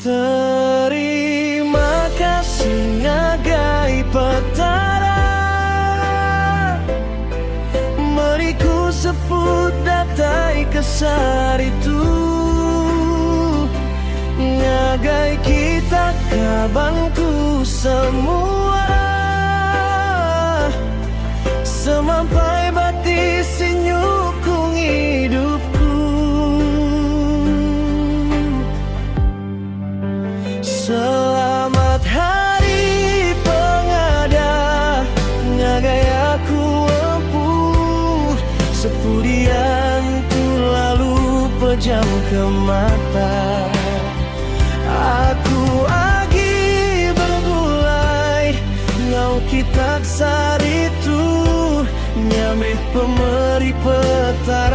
Terima kasih ngagai petara, meriku seput datai kesar itu. Ngagai kita kabangku semua, semampai bati sinyukung hidupku. Selamat hari pengada, ngagai aku empuh sepudian tu lalu pejam ke mata. Aku agi bermulai ngau kita sar itu, nyameh pemeri petara.